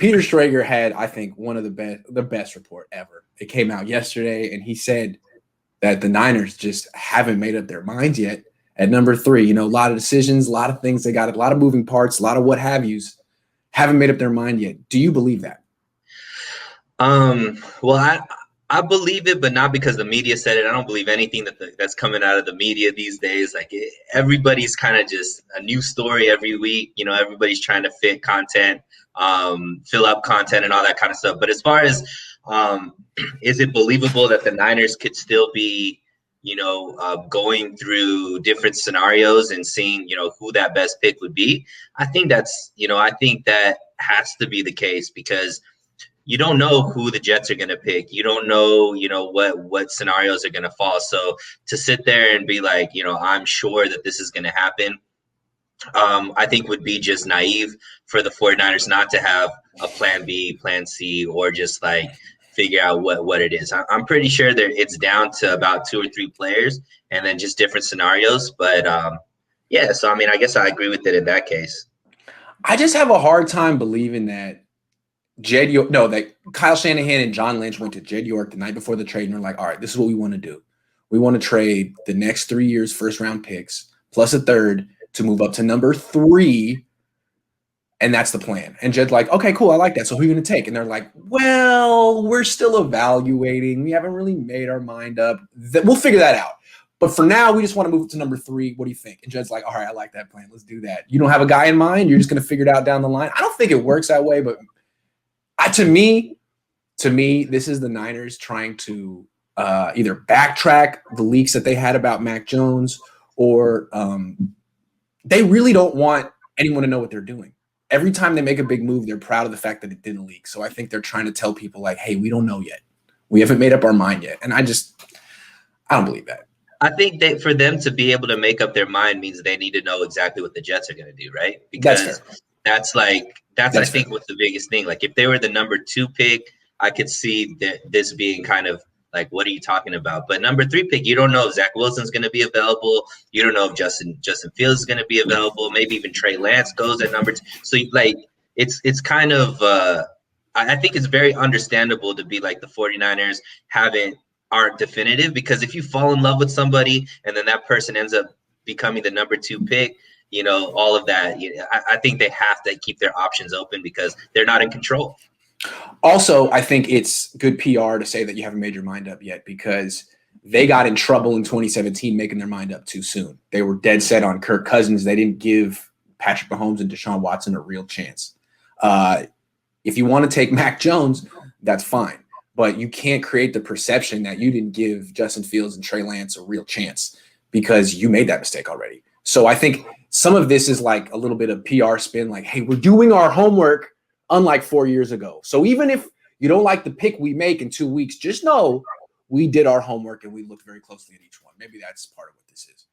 Peter Schrager had, I think, one of the best report ever. It came out yesterday, and he said that the Niners just haven't made up their minds yet at number 3. A lot of decisions, a lot of things. They got a lot of moving parts, a lot of what have yous. Haven't made up their mind yet. Do you believe that? Well, I believe it, but not because the media said it. I don't believe anything that's coming out of the media these days. Everybody's kind of just a new story every week. Everybody's trying to fit content, fill up content, and all that kind of stuff. But as far as is it believable that the Niners could still be, going through different scenarios and seeing, who that best pick would be? I think that has to be the case because you don't know who the Jets are going to pick. You don't know, what scenarios are going to fall. So to sit there and be like, I'm sure that this is going to happen, I think would be just naive for the 49ers not to have a plan B, plan C, or just figure out what it is. I'm pretty sure that it's down to about 2 or 3 players and then just different scenarios. But yeah, so I guess I agree with it in that case. I just have a hard time believing that that Kyle Shanahan and John Lynch went to Jed York the night before the trade and were like, all right, this is what we want to do. We want to trade the next 3 years first round picks plus a third to move up to number 3. And that's the plan. And Jed's like, okay, cool. I like that. So who are you going to take? And they're like, well, we're still evaluating. We haven't really made our mind up. We'll figure that out. But for now, we just want to move it to number 3. What do you think? And Jed's like, all right, I like that plan. Let's do that. You don't have a guy in mind. You're just going to figure it out down the line. I don't think it works that way, but to me, this is the Niners trying to either backtrack the leaks that they had about Mac Jones, or they really don't want anyone to know what they're doing. Every time they make a big move, they're proud of the fact that it didn't leak. So I think they're trying to tell people hey, we don't know yet. We haven't made up our mind yet. And I don't believe that. I think that for them to be able to make up their mind means they need to know exactly what the Jets are going to do, right? Because that's I think what's the biggest thing. If they were the number 2 pick, I could see this being kind of what are you talking about? But number 3 pick, you don't know if Zach Wilson's going to be available. You don't know if Justin Fields is going to be available. Maybe even Trey Lance goes at number 2. So it's kind of I think it's very understandable to be like the 49ers aren't definitive, because if you fall in love with somebody and then that person ends up becoming the number 2 pick, all of that, I think they have to keep their options open because they're not in control. Also, I think it's good PR to say that you haven't made your mind up yet, because they got in trouble in 2017 making their mind up too soon. They were dead set on Kirk Cousins. They didn't give Patrick Mahomes and Deshaun Watson a real chance. If you want to take Mac Jones, that's fine. But you can't create the perception that you didn't give Justin Fields and Trey Lance a real chance because you made that mistake already. So I think some of this is a little bit of PR spin, hey, we're doing our homework, unlike 4 years ago. So even if you don't like the pick we make in 2 weeks, just know we did our homework and we looked very closely at each one. Maybe that's part of what this is.